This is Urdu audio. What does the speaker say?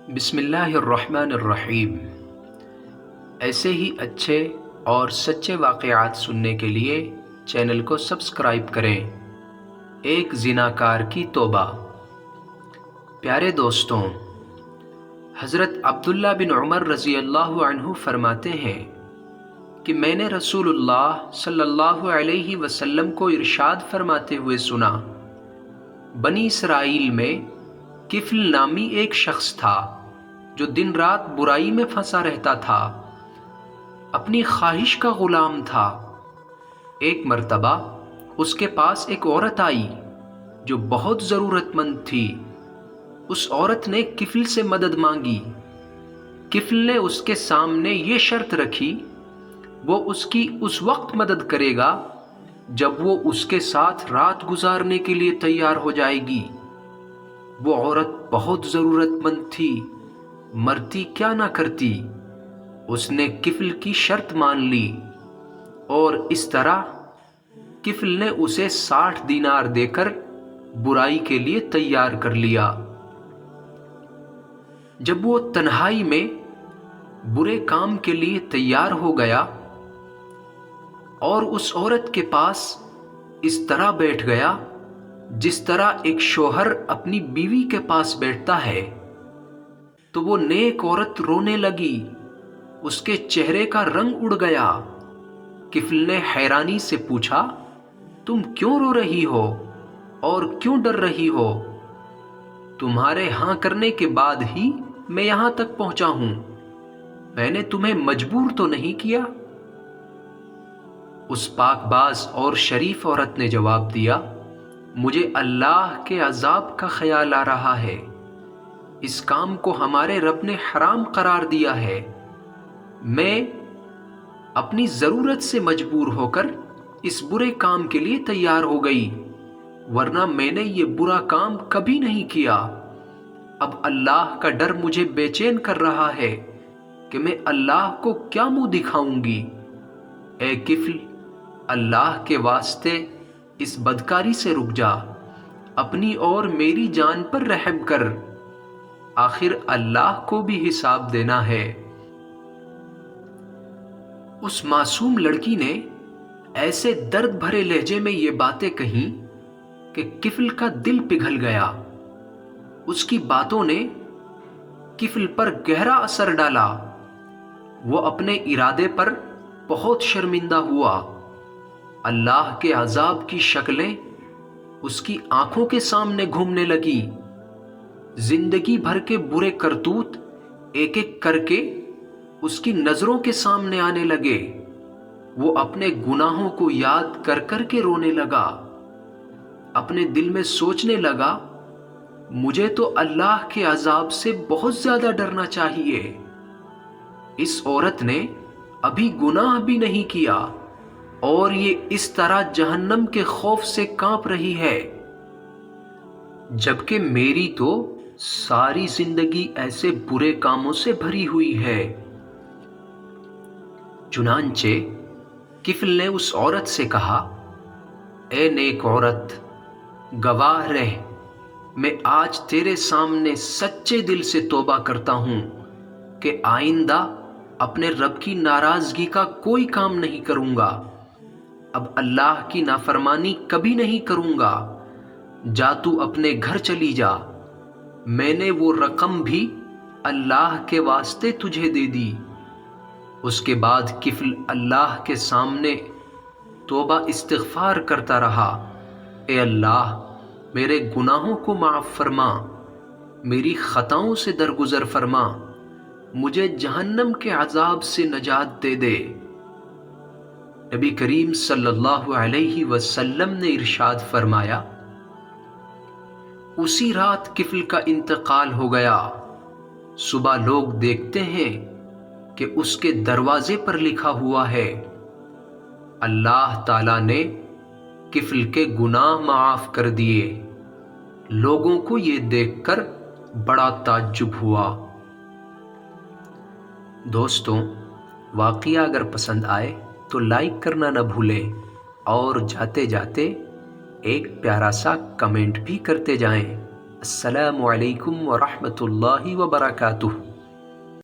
بسم اللہ الرحمن الرحیم۔ ایسے ہی اچھے اور سچے واقعات سننے کے لیے چینل کو سبسکرائب کریں۔ ایک زناکار کی توبہ۔ پیارے دوستوں، حضرت عبداللہ بن عمر رضی اللہ عنہ فرماتے ہیں کہ میں نے رسول اللہ صلی اللہ علیہ وسلم کو ارشاد فرماتے ہوئے سنا، بنی اسرائیل میں کفل نامی ایک شخص تھا جو دن رات برائی میں پھنسا رہتا تھا، اپنی خواہش کا غلام تھا۔ ایک مرتبہ اس کے پاس ایک عورت آئی جو بہت ضرورت مند تھی۔ اس عورت نے کفل سے مدد مانگی۔ کفل نے اس کے سامنے یہ شرط رکھی، وہ اس کی اس وقت مدد کرے گا جب وہ اس کے ساتھ رات گزارنے کے لیے تیار ہو جائے گی۔ وہ عورت بہت ضرورت مند تھی، مرتی کیا نہ کرتی۔ اس نے کفل کی شرط مان لی اور اس طرح کفل نے اسے 60 دینار دے کر برائی کے لیے تیار کر لیا۔ جب وہ تنہائی میں برے کام کے لیے تیار ہو گیا اور اس عورت کے پاس اس طرح بیٹھ گیا جس طرح ایک شوہر اپنی بیوی کے پاس بیٹھتا ہے، تو وہ نیک عورت رونے لگی، اس کے چہرے کا رنگ اڑ گیا۔ کفل نے حیرانی سے پوچھا، تم کیوں رو رہی ہو اور کیوں ڈر رہی ہو؟ تمہارے ہاں کرنے کے بعد ہی میں یہاں تک پہنچا ہوں، میں نے تمہیں مجبور تو نہیں کیا؟ اس پاک باز اور شریف عورت نے جواب دیا، مجھے اللہ کے عذاب کا خیال آ رہا ہے، اس کام کو ہمارے رب نے حرام قرار دیا ہے۔ میں اپنی ضرورت سے مجبور ہو کر اس برے کام کے لیے تیار ہو گئی، ورنہ میں نے یہ برا کام کبھی نہیں کیا۔ اب اللہ کا ڈر مجھے بے چین کر رہا ہے کہ میں اللہ کو کیا منہ دکھاؤں گی۔ اے کفل، اللہ کے واسطے اس بدکاری سے رک جا، اپنی اور میری جان پر رحم کر، آخر اللہ کو بھی حساب دینا ہے۔ اس معصوم لڑکی نے ایسے درد بھرے لہجے میں یہ باتیں کہیں کہ کفل کا دل پگھل گیا۔ اس کی باتوں نے کفل پر گہرا اثر ڈالا۔ وہ اپنے ارادے پر بہت شرمندہ ہوا۔ اللہ کے عذاب کی شکلیں اس کی آنکھوں کے سامنے گھومنے لگی۔ زندگی بھر کے برے کرتوت ایک ایک کر کے اس کی نظروں کے سامنے آنے لگے۔ وہ اپنے گناہوں کو یاد کر کر کے رونے لگا۔ اپنے دل میں سوچنے لگا، مجھے تو اللہ کے عذاب سے بہت زیادہ ڈرنا چاہیے۔ اس عورت نے ابھی گناہ بھی نہیں کیا اور یہ اس طرح جہنم کے خوف سے کانپ رہی ہے، جبکہ میری تو ساری زندگی ایسے برے کاموں سے بھری ہوئی ہے۔ چنانچہ کفل نے اس عورت سے کہا، اے نیک عورت، گواہ رہ، میں آج تیرے سامنے سچے دل سے توبہ کرتا ہوں کہ آئندہ اپنے رب کی ناراضگی کا کوئی کام نہیں کروں گا، اب اللہ کی نافرمانی کبھی نہیں کروں گا۔ جا تو اپنے گھر چلی جا، میں نے وہ رقم بھی اللہ کے واسطے تجھے دے دی۔ اس کے بعد کفل اللہ کے سامنے توبہ استغفار کرتا رہا، اے اللہ، میرے گناہوں کو معاف فرما، میری خطاؤں سے درگزر فرما، مجھے جہنم کے عذاب سے نجات دے دے۔ نبی کریم صلی اللہ علیہ وسلم نے ارشاد فرمایا، اسی رات کفل کا انتقال ہو گیا۔ صبح لوگ دیکھتے ہیں کہ اس کے دروازے پر لکھا ہوا ہے، اللہ تعالیٰ نے کفل کے گناہ معاف کر دیے۔ لوگوں کو یہ دیکھ کر بڑا تعجب ہوا۔ دوستوں، واقعہ اگر پسند آئے تو لائک کرنا نہ بھولیں اور جاتے جاتے ایک پیارا سا کمنٹ بھی کرتے جائیں السلام علیکم ورحمۃ اللہ وبرکاتہ۔